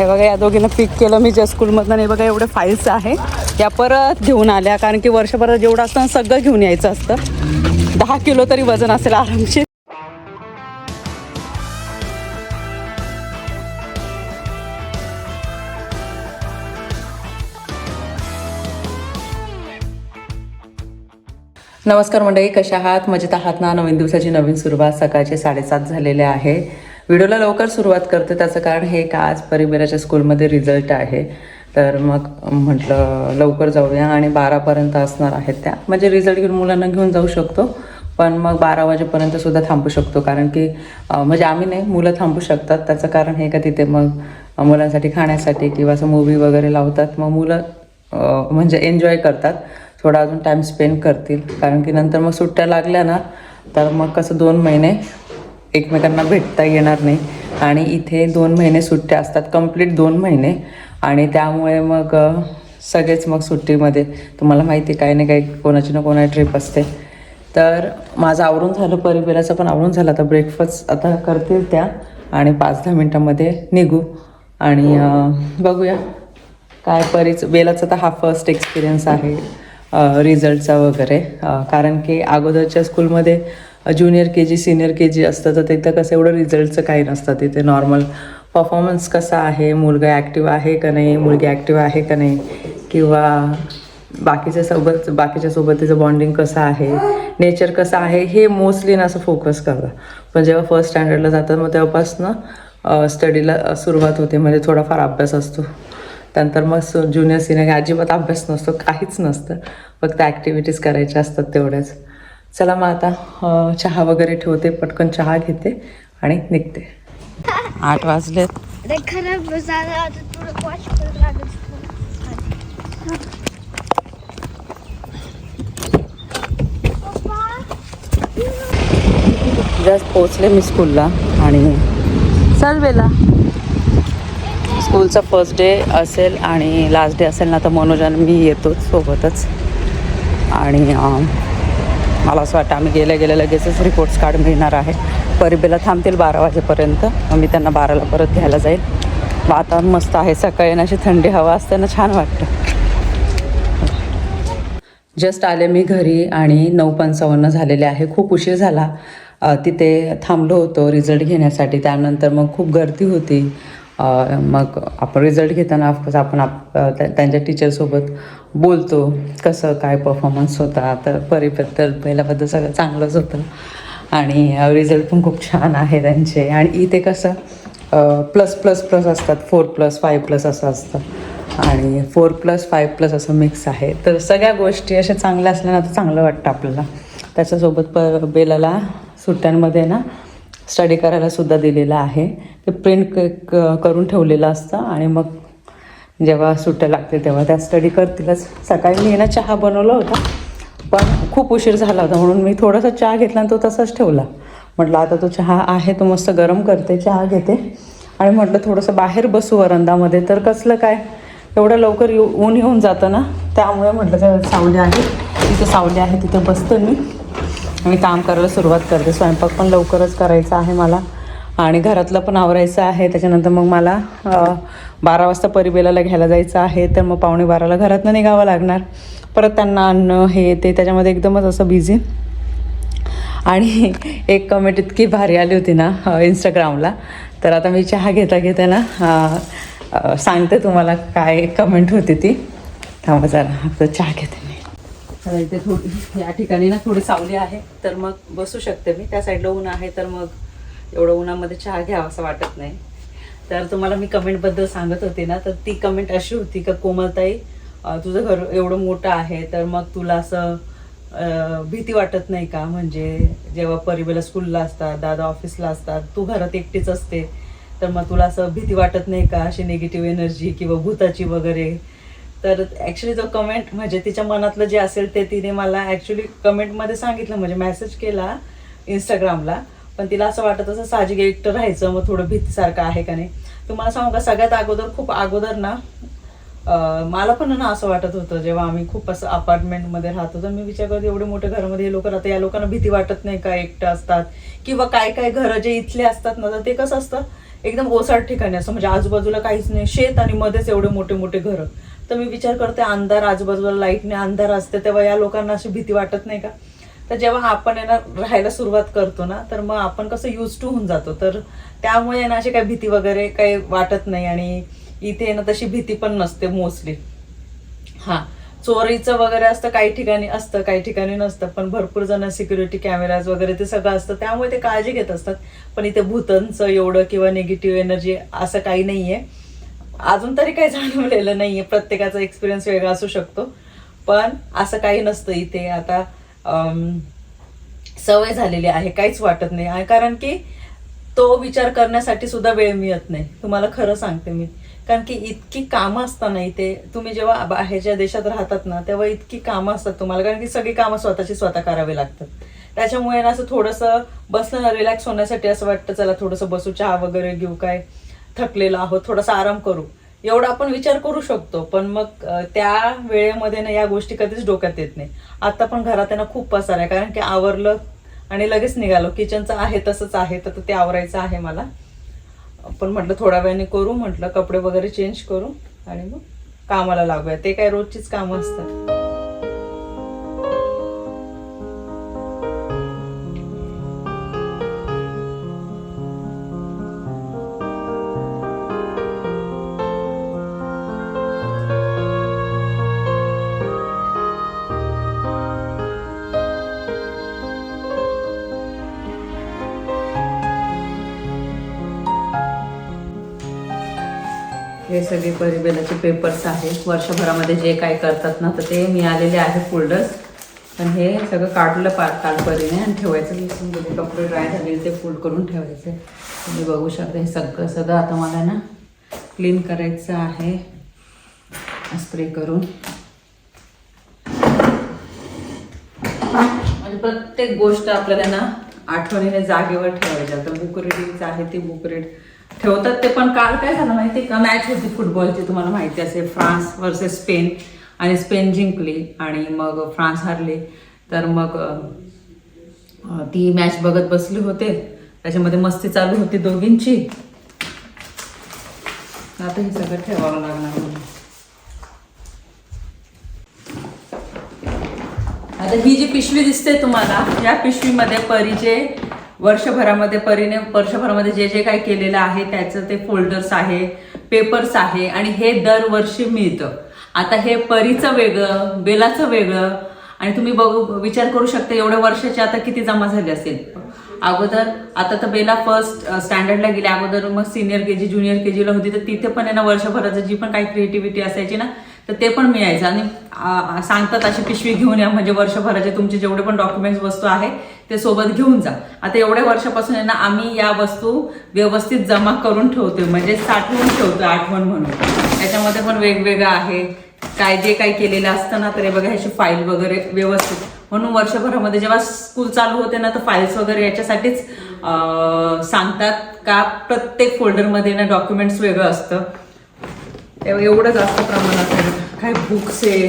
हे बघा या दोघींना पिक केलं मी ज्या स्कूलमधनं. हे बघा एवढे फाईल्स आहे या परत घेऊन आल्या, कारण की वर्षभरात जेवढं असतं सगळं घेऊन यायचं असतं. 10 किलो तरी वजन असेल आरामशीर. नमस्कार मंडळी, कशा आहात? मजेत आहात ना? नवीन दिवसाची नवीन सुरुवात. सकाळचे 7:30 झालेले आहे. व्हिडिओला लवकर सुरुवात करते त्याचं कारण हे का आज परिबेराच्या स्कूलमध्ये रिझल्ट आहे, तर मग म्हटलं लवकर जाऊया. आणि 12पर्यंत असणार आहेत त्या, म्हणजे रिझल्ट घेऊन मुलांना घेऊन जाऊ शकतो, पण मग 12 वाजेपर्यंत सुद्धा थांबू शकतो, कारण की म्हणजे आम्ही नाही, मुलं थांबू शकतात. त्याचं कारण हे का तिथे मग मुलांसाठी खाण्यासाठी किंवा असं मूवी वगैरे लावतात, मग मुलं म्हणजे एन्जॉय करतात, थोडा अजून टाईम स्पेंड करतील. कारण की नंतर मग सुट्ट्या लागल्या ना, तर मग कसं 2 महिने एकमेकांना भेटता येणार नाही. आणि इथे 2 महिने सुट्ट्या असतात, कंप्लीट 2 महिने. आणि त्यामुळे मग सगळेच मग सुट्टीमध्ये तुम्हाला माहिती काही ना काही कोणाची ना कोणाची ट्रिप असते. तर माझं आवरून झालं, परिबेराचं पण आवरून झालं. आता ब्रेकफास्ट आता करतील त्या आणि 5-10 मिनटामध्ये निघू. आणि बघूया काय बेलाचा तर हा फर्स्ट एक्सपिरियन्स आहे रिझल्टचा वगैरे. कारण की अगोदरच्या स्कूलमध्ये junior K G senior K जी असतं, तर तिथं कसं एवढं रिझल्टचं काही नसतं. तिथे नॉर्मल परफॉर्मन्स कसा आहे, मुलगा ॲक्टिव्ह आहे का नाही, मुलगी ॲक्टिव्ह आहे का नाही, किंवा बाकीच्यासोबत तिचं बॉन्डिंग कसं आहे, नेचर कसं आहे, हे मोस्टली ना असं फोकस करतं. पण जेव्हा फर्स्ट स्टँडर्डला जातात मग तेव्हापासनं स्टडीला सुरुवात होते, म्हणजे थोडाफार अभ्यास असतो. त्यानंतर मग ज्युनियर सिनियर अजिबात अभ्यास नसतो, काहीच नसतं, फक्त ॲक्टिव्हिटीज करायच्या असतात तेवढ्याच. चला मग आता चहा वगैरे ठेवते, पटकन चहा घेते आणि निघते. 8 वाजलेत. जस्ट पोचले मी स्कूलला. आणि चल बेला, स्कूलचा फर्स्ट डे असेल आणि लास्ट डे असेल ना, तर मनोज आणि मी येतोच सोबतच. आणि मला असं वाटतं आम्ही गेल्या लगेचच रिपोर्ट्स कार्ड मिळणार आहे. परिबेला थांबतील 12 वाजेपर्यंत, मग मी त्यांना 12ला परत घ्यायला जाईल. वातावरण मस्त आहे, सकाळी अशी थंडी हवा असताना छान वाटतं. जस्ट आले मी घरी आणि 9:55 झालेले आहे. खूप उशीर झाला. तिथे थांबलो होतो रिझल्ट घेण्यासाठी. त्यानंतर मग खूप गर्दी होती. मग आपण रिझल्ट घेताना ऑफकोर्स आपण त्यांच्या टीचरसोबत बोलतो कसं काय परफॉर्मन्स होता. तर पहिल्याबद्दल सगळं चांगलंच होतं आणि रिझल्ट पण खूप छान आहे त्यांचे. आणि इथे कसं +++ असतात, 4+, 5+ असं असतं, आणि 4+, 5+ असं मिक्स आहे. तर सगळ्या गोष्टी अशा चांगल्या असल्या ना तर चांगलं वाटतं आपल्याला. त्याच्यासोबत बेलाला सुट्ट्यांमध्ये ना स्टडी करायला सुद्धा दिलेलं आहे. ते प्रिंट करून ठेवलेलं असतं आणि मग जेव्हा सुट्ट्या लागते तेव्हा त्या स्टडी करतीलच. सकाळी मी ना चहा बनवला होता, पण खूप उशीर झाला होता म्हणून मी थोडासा चहा घेतला आणि तो तसाच ठेवला. म्हटलं आता तो चहा आहे तो मस्त गरम करते, चहा घेते आणि म्हटलं थोडंसं बाहेर बसू वरांडामध्ये. तर कसलं काय एवढं लवकर ऊन येऊन जातं ना, त्यामुळे म्हटलं सावली आहे, तिथं सावली आहे तिथे बसते मी काम करायला सुरुवात करते. स्वयंपाक पण लवकरच करायचा आहे मला आणि घरातलं पण आवरायचं आहे. त्याच्यानंतर मग मला 12 वाजता परिबेलाला घ्यायला जायचं आहे, तर मग 11:45ला घरातनं निघावं लागणार. परत त्यांना आणणं हे ते, त्याच्यामध्ये एकदमच असं बिझी. आणि एक कमेंट इतकी भारी आली होती ना इंस्टाग्रामला, तर आता मी चहा घेता ना सांगते तुम्हाला काय कमेंट होती ती. थांबा जरा, आता चहा घेते मी. तर इथे थोडी या ठिकाणी ना थोडी सावली आहे, तर मग बसू शकते मी. त्या साईडला ऊन आहे, तर मग एवढं उन्हामध्ये चहा घ्यावा असं वाटत नाही. तर तुम्हाला मी कमेंटबद्दल सांगत होते ना, तर ती कमेंट अशी होती का कोमलताई तुझं घर एवढं मोठं आहे, तर मग तुला असं भीती वाटत नाही का? म्हणजे जेव्हा परिबेला स्कूलला असतात, दादा ऑफिसला असतात, तू घरात एकटीच असते, तर मग तुला असं भीती वाटत नाही का, अशी निगेटिव्ह एनर्जी किंवा भूताची वगैरे? तर ॲक्च्युली जो कमेंट म्हणजे तिच्या मनातलं जे असेल ते तिने मला ॲक्च्युली कमेंटमध्ये सांगितलं, म्हणजे मेसेज केला इंस्टाग्रामला. पण तिला असं वाटत असं साहजिक एकटं राहायचं, मग थोडं भीतीसारखं आहे का नाही. तुम्हाला सांगू का, सगळ्यात खूप अगोदर ना मला पण ना असं वाटत होतं जेव्हा आम्ही खूप असं अपार्टमेंटमध्ये राहतो, तर मी विचार करते एवढे मोठ्या घरामध्ये हे लोक राहतात, या लोकांना भीती वाटत नाही का एकटं असतात, किंवा काय काय घरं जे इथले असतात ना, तर ते कसं असतं एकदम ओसाड ठिकाणी असतं, म्हणजे आजूबाजूला काहीच नाही, शेत आणि मध्येच एवढे मोठे मोठे घरं. तर मी विचार करते अंधार, आजूबाजूला लाईटने अंधार असते, तेव्हा या लोकांना अशी भीती वाटत नाही का. तर जेव्हा आपण आहे ना राहायला सुरुवात करतो ना, तर मग आपण कसं यूज टू होऊन जातो, तर त्यामुळे ना अशी काही भीती वगैरे काही वाटत नाही. आणि इथे ना तशी भीती पण नसते मोस्टली. हां, चोरीचं वगैरे असतं काही ठिकाणी, असतं काही ठिकाणी नसतं, पण भरपूर जण सिक्युरिटी कॅमेराज वगैरे ते सगळं असतं, त्यामुळे ते काळजी घेत असतात. पण इथे भूतांचं एवढं किंवा निगेटिव्ह एनर्जी असं काही नाहीये, अजून तरी काही जाणवलेलं नाहीये. प्रत्येकाचा एक्सपिरियन्स वेगळा असू शकतो, पण असं काही नसतं इथे. आता सवय झालेली आहे, काहीच वाटत नाही. कारण की तो विचार करण्यासाठी सुद्धा वेळ मिळत नाही, तुम्हाला खरं सांगते मी. कारण की इतकी कामं असताना इथे, तुम्ही जेव्हा बाहेरच्या देशात राहतात ना, तेव्हा इतकी कामं असतात तुम्हाला, कारण की सगळी कामं स्वतः करावी लागतात. त्याच्यामुळे ना असं थोडंसं बसलं ना रिलॅक्स होण्यासाठी असं वाटतं चला थोडंसं बसू, चहा वगैरे घेऊ, काय थकलेलो आहोत, थोडासा आराम करू, एवढा आपण विचार करू शकतो. पण मग त्या वेळेमध्ये ना या गोष्टी कधीच डोक्यात येत नाही. आता पण घरात आहे ना खूप पसार आहे, कारण की आवरलं आणि लगेच निघालो. किचनचं आहे तसंच आहे, तर ते आवरायचं आहे मला. पण म्हटलं थोड्या वेळाने करू, म्हटलं कपडे वगैरे चेंज करू आणि मग कामाला लागूया. ते काय रोजचीच कामं असतात. हे सगळे परिबेलाचे पेपर्स आहेत, वर्षभरामध्ये जे काय करतात ना, तर ते मिळालेले आहे फोल्डर्स. पण हे सगळं काढलं काल परीने आणि ठेवायचं. विसरून गेले, कपडे ड्राय झालेले ते फोल्ड करून ठेवायचे. तुम्ही बघू शकता हे सगळं आता मला ना क्लीन करायचं आहे स्प्रे करून. म्हणजे प्रत्येक गोष्ट आपल्याला ना आठवणीने जागेवर ठेवायची. आता बुक रीडिंगचं आहे, ते बुक रीड ठेवतात ते. पण काल काय झालं माहिती का, मॅच होती फुटबॉलची, तुम्हाला माहिती असेल, फ्रान्स वर्सेस स्पेन, आणि स्पेन जिंकली आणि मग फ्रान्स हारली. तर मग ती मॅच बघत बसले होते, त्याच्यामध्ये मस्ती चालू होती दोघींची. आता हे सगळं ठेवावं लागणार मला. आता ही जी पिशवी दिसते तुम्हाला, या पिशवीमध्ये परीचे वर्षभरामध्ये जे जे काय केलेलं आहे त्याचं ते फोल्डर्स आहे, पेपर्स आहे, आणि हे दरवर्षी मिळतं. आता हे परीचं वेगळं, बेलाचं वेगळं, आणि तुम्ही विचार करू शकता एवढ्या वर्षाचे आता किती जमा झाले असेल. अगोदर आता तर बेला फर्स्ट स्टँडर्डला गेले, अगोदर मग सिनियर केजी ज्युनियर केजीला होती, तर तिथे पण आहे ना वर्षभराचं जी पण काही क्रिएटिव्हिटी असायची ना, तर ते पण मिळायचं. आणि सांगतात अशी पिशवी घेऊन या, म्हणजे वर्षभराचे तुमचे जेवढे पण डॉक्युमेंट्स वस्तू आहे ते सोबत घेऊन जा. आता एवढ्या वर्षापासून आहे ना आम्ही या वस्तू व्यवस्थित जमा करून ठेवतोय, म्हणजे साठवून ठेवतोय आठवण म्हणून. त्याच्यामध्ये पण वेगवेगळं आहे, काय जे काही केलेलं असतं ना, तर हे बघा ह्याची फाईल वगैरे व्यवस्थित. म्हणून वर्षभरामध्ये जेव्हा स्कूल चालू होते ना, तर फाईल्स वगैरे याच्यासाठीच सांगतात का प्रत्येक फोल्डरमध्ये ना डॉक्युमेंट्स वेगळं असतं. एवढं जास्त प्रमाणात काही बुक्स आहे,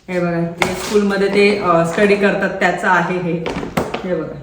हे बघा ते स्कूलमध्ये ते स्टडी करतात त्याचं आहे हे बघा.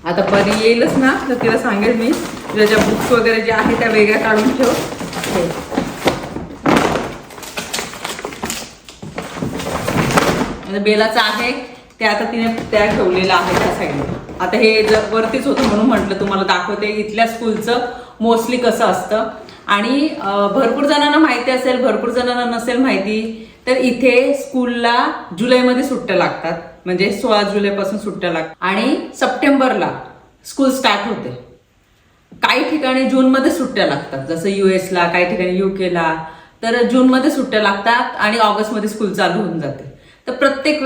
आता परी येईलच ना, तर तिला सांगेल मी तुझ्या ज्या बुक्स वगैरे ज्या आहेत त्या वेगळ्या काढून ठेव. बेलाचं आहे ते आता तिने त्या ठेवलेलं आहे त्या साईडला. आता हे वरतीच होतं म्हणून म्हटलं तुम्हाला दाखवते इथल्या स्कूलचं मोस्टली कसं असतं. आणि भरपूर जणांना माहिती असेल, भरपूर जणांना नसेल माहिती, तर इथे स्कूलला जुलैमध्ये सुट्ट्या लागतात, म्हणजे 16 जुलैपासून सुट्ट्या लागतात आणि सप्टेंबरला स्कूल स्टार्ट होते. काही ठिकाणी जूनमध्ये सुट्ट्या लागतात, जसं US ला, काही ठिकाणी UK ला तर जूनमध्ये सुट्ट्या लागतात आणि ऑगस्टमध्ये स्कूल चालू होऊन जाते. तर प्रत्येक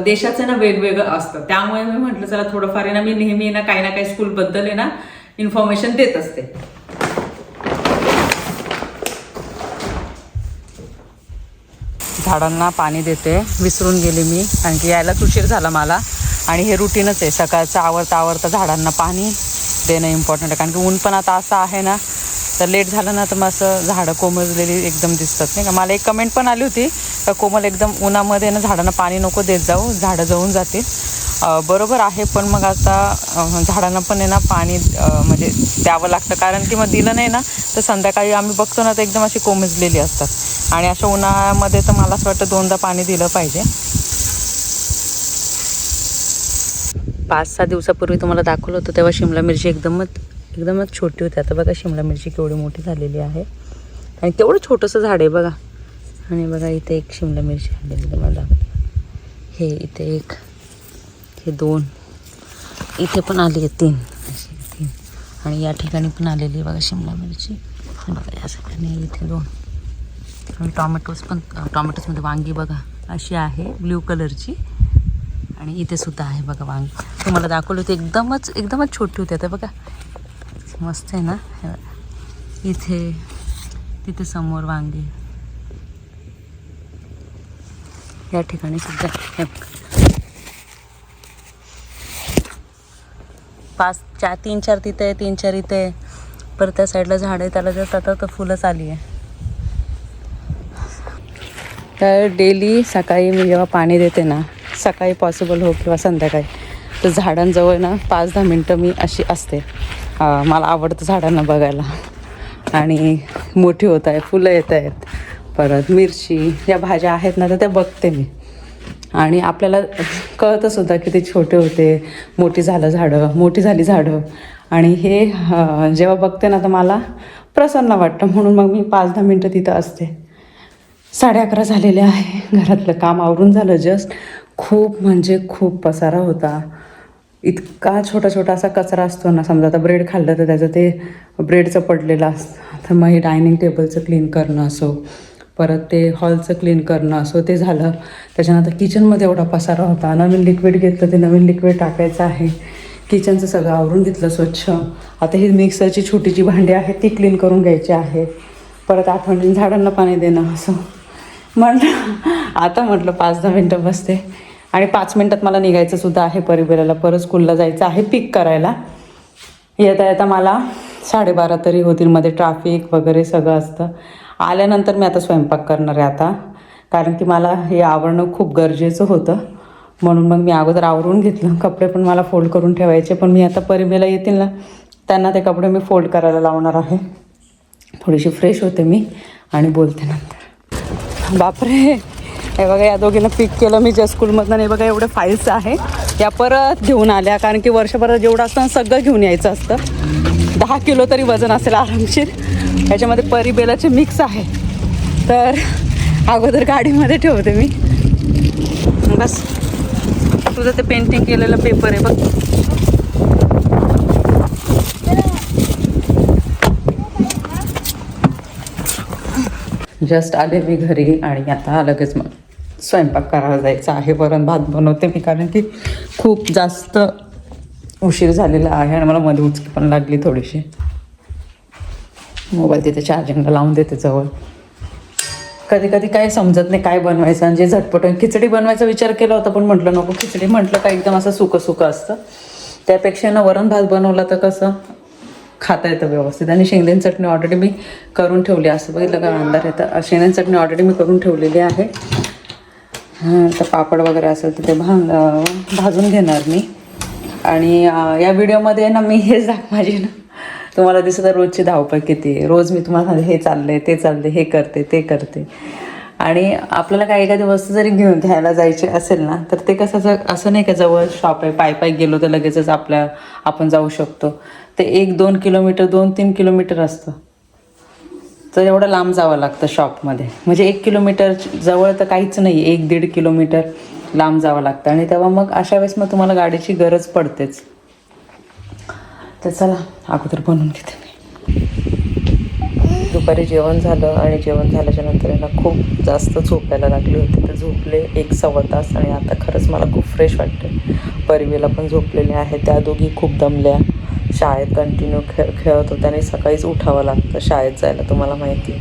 देशाचं ना वेगवेगळं असतं. त्यामुळे मी म्हटलं चला थोडंफार आहे ना, मी नेहमी ना काही स्कूलबद्दल आहे ना इन्फॉर्मेशन देत असते. झाडांना पाणी देते, विसरून गेले मी, कारण की यायलाच उशीर झाला मला. आणि हे रुटीनच आहे, सकाळचं आवरता झाडांना पाणी देणं इम्पॉर्टंट आहे. कारण की ऊन पण आता असं आहे ना तर लेट झालं ना तर मग असं झाडं कोमजलेली एकदम दिसतात नाही का. मला एक कमेंट पण आली होती का कोमल एकदम उन्हामध्ये ना झाडांना पाणी नको देत जाऊ, झाडं जळून जातील. बरोबर आहे, पण मग आता झाडांना पण आहे ना पाणी म्हणजे द्यावं लागतं, कारण की मग दिलं नाही ना तर संध्याकाळी आम्ही बघतो ना तर एकदम अशी कोमजलेली असतात. आणि अशा उन्हाळ्यामध्ये तर मला असं वाटतं 2दा पाणी दिलं पाहिजे. 5-6 दिवसापूर्वी तुम्हाला दाखवलं होतं तेव्हा शिमला मिरची एकदमच छोटी होती. आता बघा शिमला मिरची केवढी मोठी झालेली आहे आणि केवढं छोटंसं झाड आहे बघा. आणि बघा इथे एक शिमला मिरची आलेली तुम्हाला, हे इथे एक, हे 2, इथे पण आली आहे 3 आणि या ठिकाणी पण आलेली आहे बघा शिमला मिरची. बघा या ठिकाणी इथे 2 आणि टॉमॅटोजमध्ये वांगी बघा अशी आहे ब्ल्यू कलरची. आणि इथे सुद्धा आहे बघा वांगी, तुम्हाला दाखवलं होते एकदमच छोटी होती. आता बघा मस्त आहे ना. इथे तिथे समोर वांगी, या ठिकाणी सुद्धा 3-4 तिथे, 3-4 इथे, परत त्या साईडला झाड आहे त्याला जस्ट आता तर फुलंच आली आहे. तर डेली सकाळी मी जेव्हा पाणी देते ना, सकाळी पॉसिबल हो किंवा संध्याकाळी, तर झाडांजवळ ना 5-10 मिनटं मी अशी असते. मला आवडतं झाडांना बघायला. आणि मोठी होत आहे, फुलं येत आहेत, परत मिरची या भाज्या आहेत ना तर त्या बघते मी. आणि आपल्याला कळतंसुद्धा की ते छोटे होते, मोठी झाली झाडं. आणि हे जेव्हा बघते ना तर मला प्रसन्न वाटतं, म्हणून मग मी 5-10 मिनटं तिथं असते. 11:30 झालेले आहे, घरातलं काम आवरून झालं जस्ट. खूप म्हणजे खूप पसारा होता. इतका छोटा असा कचरा असतो ना, समजा आता ब्रेड खाल्लं तर त्याचं ते ब्रेडचं पडलेलं असतं. तर मग हे डायनिंग टेबलचं क्लीन करणं असो, परत ते हॉलचं क्लीन करणं असो, ते झालं. त्याच्यानंतर किचनमध्ये एवढा पसारा होता. नवीन लिक्विड घेतलं, ते नवीन लिक्विड टाकायचं आहे. किचनचं सगळं आवरून घेतलं स्वच्छ. आता ही मिक्सरची छोटीची भांडी आहेत ती क्लीन करून घ्यायची आहे. परत आठवणीने झाडांना पाणी देणं असं. म्हटलं 5-10 मिनटं बसते. आणि 5 मिनटात मला निघायचं सुद्धा आहे परिबेराला, परत स्कूलला जायचं आहे पिक करायला. येता मला 12:30 तरी होतील, मध्ये ट्रॅफिक वगैरे सगळं असतं. आल्यानंतर मी आता स्वयंपाक करणार आहे आता, कारण की मला हे आवरणं खूप गरजेचं होतं. म्हणून मग मी अगोदर आवरून घेतलं. कपडे पण मला फोल्ड करून ठेवायचे, पण मी आता परिबेला येतील ना त्यांना ते कपडे मी फोल्ड करायला लावणार आहे. थोडीशी फ्रेश होते मी आणि बोलते नंतर. बापरे, हे बघा या दोघींना पिक केलं मी ज्या स्कूलमधनं. हे बघा एवढे फाईल्स आहे, या परत घेऊन आल्या, कारण की वर्षभरात जेवढं असतं सगळं घेऊन यायचं असतं. 10 किलो तरी वजन असेल आरामशीर. ह्याच्यामध्ये परिबेलाचे मिक्स आहे, तर अगोदर गाडीमध्ये ठेवते मी. बस तुझं ते पेंटिंग केलेलं पेपर आहे बघ. जस्ट आले मी घरी आणि आता लगेच मग स्वयंपाक करायला जायचं आहे. वरण भात बनवते मी, कारण की खूप जास्त उशीर झालेला आहे आणि मला मध्ये उचकी पण लागली थोडीशी. मोबाईल तिथे चार्जिंगला लावून देते जवळ. कधी काही समजत नाही काय बनवायचं. आणि जे झटपट खिचडी बनवायचा विचार केला होता, पण म्हटलं नको, खिचडी म्हटलं का एकदम असं सुकं असतं. त्यापेक्षा ना वरण भात बनवला तर कसं खाता येतं व्यवस्थित. आणि शेंगदाणे चटणी ऑलरेडी मी करून ठेवली, असं बघितलं का अंधार येतं. शेंगदाणे चटणी ऑलरेडी मी करून ठेवलेली आहे. तर पापड वगैरे असेल तर ते भाजून घेणार मी. आणि या व्हिडिओमध्ये ना मी हेच माझी ना तुम्हाला दिसत रोजची धावपळ किती आहे. रोज मी तुम्हाला हे चाललंय ते चाललंय, हे करते ते करते. आणि आपल्याला काही एखादी वस्तू जरी घ्यायला जायची असेल ना तर ते कसं असं नाही का जवळ शॉप आहे, पायी गेलो तर लगेचच आपण जाऊ शकतो. ते 1-2 किलोमीटर 2-3 किलोमीटर असतं, तर एवढं लांब जावं लागतं शॉपमध्ये. म्हणजे 1 किलोमीटर जवळ तर काहीच नाही, 1-1.5 किलोमीटर लांब जावं लागतं. आणि तेव्हा मग अशा वेळेस मग तुम्हाला गाडीची गरज पडतेच. तर चला अगोदर बनवून घेते मी. दुपारी जेवण झालं आणि जेवण झाल्याच्या नंतर याला खूप जास्त झोपायला लागली होती, तर झोपले 1-1.25 तास. आणि आता खरंच मला खूप फ्रेश वाटते. परिवेला पण झोपलेले आहे, त्या दोघी खूप दमल्या. शाळेत कंटिन्यू खेळत होत्या आणि सकाळीच उठावं लागतं शाळेत जायला, तुम्हाला माहिती.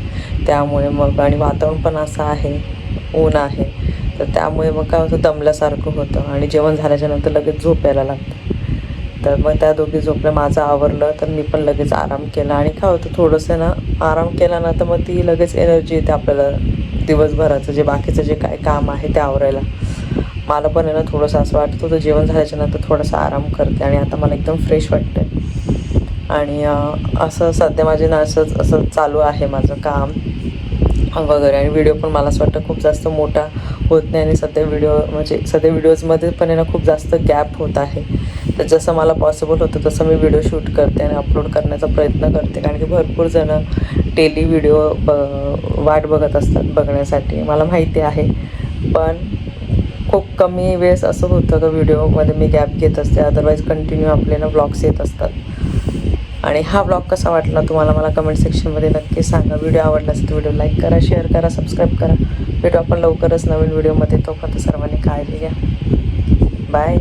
त्यामुळे मग आणि वातावरण पण असं आहे, ऊन आहे, तर त्यामुळे मग काय होतं दमल्यासारखं होतं. आणि जेवण झाल्याच्या नंतर लगेच झोपायला लागतं. तर मग त्या दोघी झोपल्या, माझं आवरलं तर मी पण लगेच आराम केला. आणि काय होतं थोडंसं ना आराम केला ना तर मग ती लगेच एनर्जी येते आपल्याला दिवसभराचं जे बाकीचं जे काय काम आहे ते आवरायला. मला पण आहे ना थोडंसं असं वाटत होतं जेवण झाल्याच्या नंतर थोडासा आराम करते आणि आता मला एकदम फ्रेश वाटतं. आणि असं सध्या माझे ना असं चालू आहे माझं काम वगैरे. आणि व्हिडिओ पण मला असं वाटतं खूप जास्त मोठा होत नाही. आणि सध्या व्हिडिओजमध्ये पण आहे ना खूप जास्त गॅप होत आहे. तर जसं मला पॉसिबल होतं तसं मी व्हिडिओ शूट करते आणि अपलोड करण्याचा प्रयत्न करते. कारण की भरपूर जणं डेली व्हिडिओ वाट बघत असतात बघण्यासाठी, मला माहिती आहे. पण खूप कमी वेळेस असं होतं का व्हिडिओमध्ये मी गॅप घेत असते, अदरवाईज कंटिन्यू आपले ना व्लॉग्स येत असतात. आणि हा व्लॉग कसा वाटला तुम्हाला मला कमेंट सेक्शनमध्ये नक्की सांगा. व्हिडिओ आवडला असेल तर व्हिडिओ लाईक करा, शेअर करा, सबस्क्राईब करा. भेटू आपण लवकरच नवीन व्हिडिओमध्ये. तोपर्यंत सर्वांनी काळजी घ्या. बाय.